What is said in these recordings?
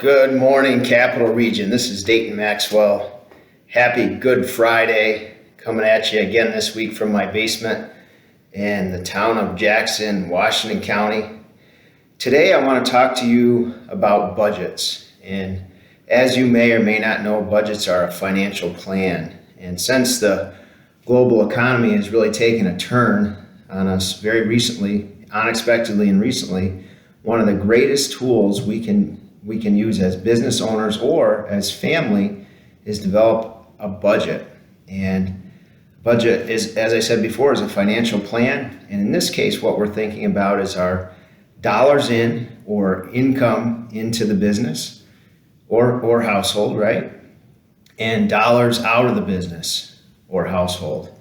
Good morning, Capital Region. This is Dayton Maxwell. Happy Good Friday. Coming at you again this week from my basement in the town of Jackson, Washington County. Today I want to talk to you about budgets. And as you may or may not know, budgets are a financial plan. And since the global economy has really taken a turn on us very recently, unexpectedly and recently, one of the greatest tools we can use as business owners or as family is develop a budget. And budget is, as I said before, is a financial plan. And in this case, what we're thinking about is our dollars in or income into the business or household, right? And dollars out of the business or household.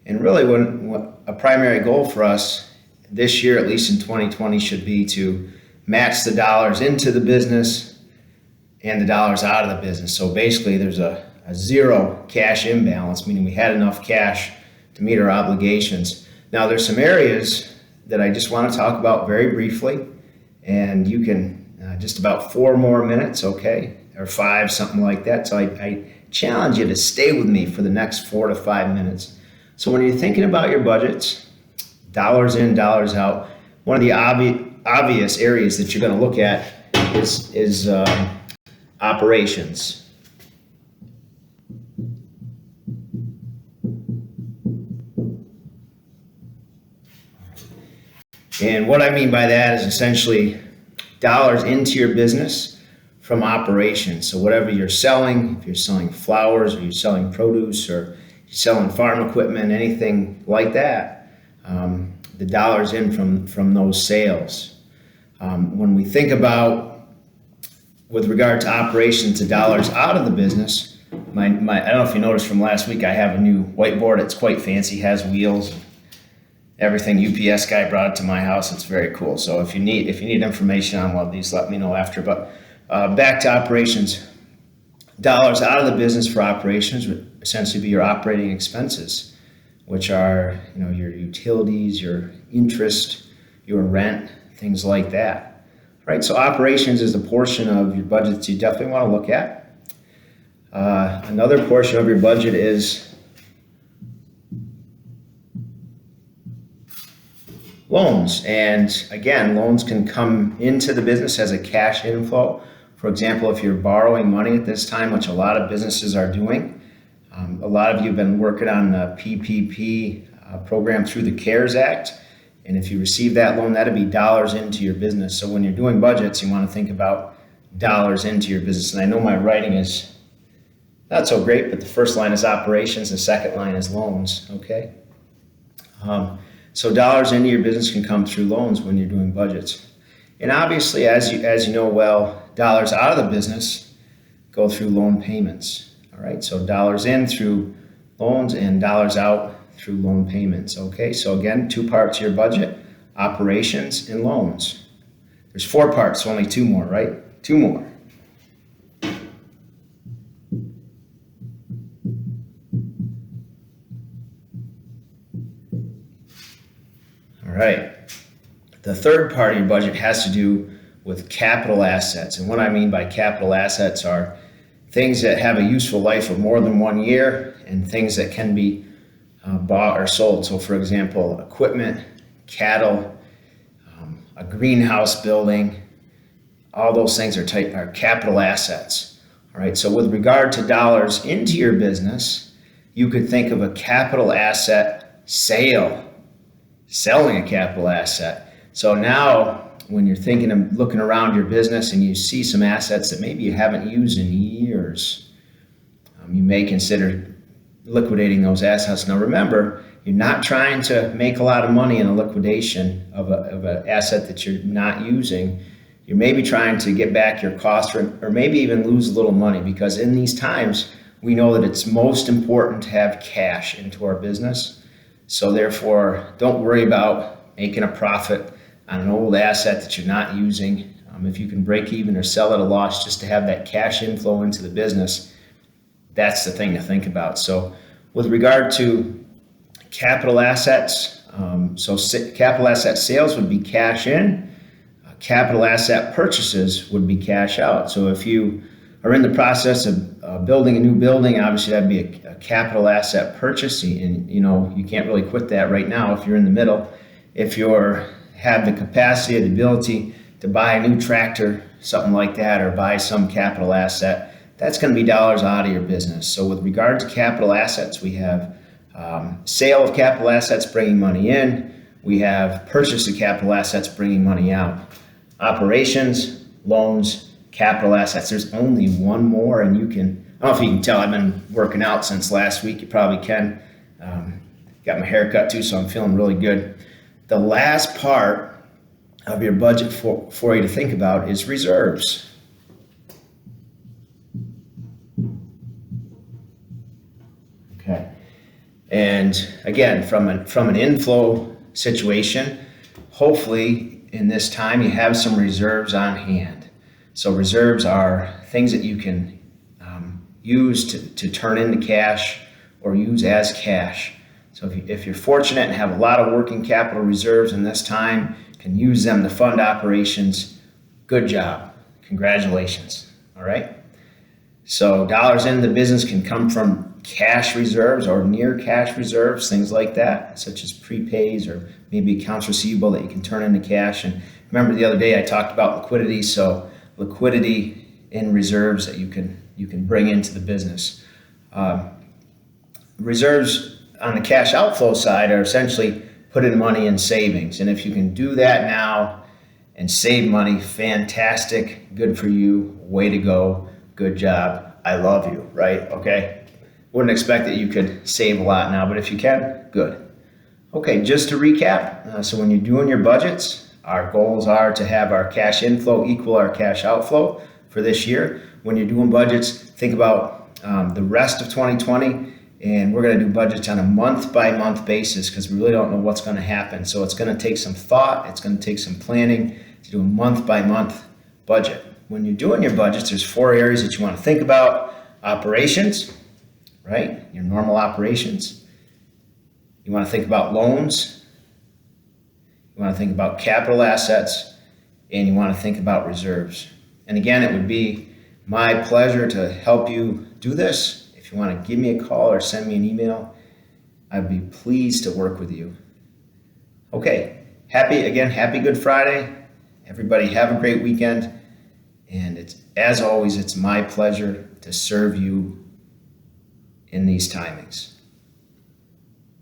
And really what a primary goal for us this year, at least in 2020, should be to match the dollars into the business and the dollars out of the business. So basically there's a zero cash imbalance, meaning we had enough cash to meet our obligations. Now there's some areas that I just want to talk about very briefly, and you can just about 4 more minutes, okay, or 5, something like that. So I challenge you to stay with me for the next 4 to 5 minutes. So when you're thinking about your budgets, dollars in, dollars out, one of the obvious areas that you're going to look at is operations. And what I mean by that is essentially dollars into your business from operations. So whatever you're selling, if you're selling flowers or you're selling produce or you're selling farm equipment, anything like that, the dollars in from those sales. When we think about, with regard to operations, the dollars out of the business, I don't know if you noticed from last week, I have a new whiteboard. It's quite fancy, has wheels, everything. UPS guy brought it to my house. It's very cool. So if you need information on one of these, let me know after. But back to operations, dollars out of the business for operations would essentially be your operating expenses, which are your utilities, your interest, your rent, things like that. Right? So operations is a portion of your budget that you definitely want to look at. Another portion of your budget is loans. And again, loans can come into the business as a cash inflow. For example, if you're borrowing money at this time, which a lot of businesses are doing, a lot of you have been working on the PPP program through the CARES Act. And if you receive that loan, that'd be dollars into your business. So when you're doing budgets, you want to think about dollars into your business. And I know my writing is not so great, but the first line is operations, the second line is loans, okay? So dollars into your business can come through loans when you're doing budgets. And obviously, as you know well, dollars out of the business go through loan payments. All right, so dollars in through loans and dollars out through loan payments. Okay, so again, 2 parts of your budget: operations and loans. There's 4 parts, so only 2 more, right? 2 more. All right. The third part of your budget has to do with capital assets. And what I mean by capital assets are things that have a useful life of more than 1 year and things that can be bought or sold. So for example, equipment, cattle, a greenhouse building, all those things are capital assets. All right. So with regard to dollars into your business, you could think of a capital asset sale, selling a capital asset. So now when you're thinking of looking around your business and you see some assets that maybe you haven't used in years, you may consider liquidating those assets. Now remember, you're not trying to make a lot of money in a liquidation of an asset that you're not using. You're maybe trying to get back your cost or maybe even lose a little money, because in these times, we know that it's most important to have cash into our business. So therefore, don't worry about making a profit on an old asset that you're not using. If you can break even or sell at a loss just to have that cash inflow into the business, that's the thing to think about. So with regard to capital assets, capital asset sales would be cash in. capital asset purchases would be cash out. So if you are in the process of building a new building, obviously that'd be a capital asset purchase, and you can't really quit that right now if you're in the middle. If you're have the capacity or the ability to buy a new tractor, something like that, or buy some capital asset, that's going to be dollars out of your business. So with regard to capital assets, we have sale of capital assets bringing money in. We have purchase of capital assets bringing money out. Operations, loans, capital assets. There's only one more, and I don't know if you can tell, I've been working out since last week. You probably can. Got my hair cut too, so I'm feeling really good. The last part of your budget for you to think about is reserves. Okay. And again, from an inflow situation, hopefully in this time you have some reserves on hand. So reserves are things that you can use to turn into cash or use as cash. So if you're fortunate and have a lot of working capital reserves in this time, can use them to fund operations, good job. Congratulations. All right. So dollars into the business can come from cash reserves or near cash reserves, things like that, such as prepays or maybe accounts receivable that you can turn into cash. And remember the other day I talked about liquidity. So liquidity in reserves that you can bring into the business. Reserves on the cash outflow side are essentially putting money in savings. And if you can do that now and save money, fantastic, good for you, way to go, good job, I love you, right? Okay. Wouldn't expect that you could save a lot now, but if you can, good. Okay, just to recap, so when you're doing your budgets, our goals are to have our cash inflow equal our cash outflow for this year. When you're doing budgets, think about the rest of 2020, and we're going to do budgets on a month-by-month basis because we really don't know what's going to happen. So it's going to take some thought, it's going to take some planning to do a month-by-month budget. When you're doing your budgets, there's 4 areas that you want to think about. Operations, right? Your normal operations. You want to think about loans. You want to think about capital assets, and you want to think about reserves. And again, it would be my pleasure to help you do this. If you want to give me a call or send me an email, I'd be pleased to work with you. Okay, happy Good Friday. Everybody have a great weekend. And as always, it's my pleasure to serve you in these timings.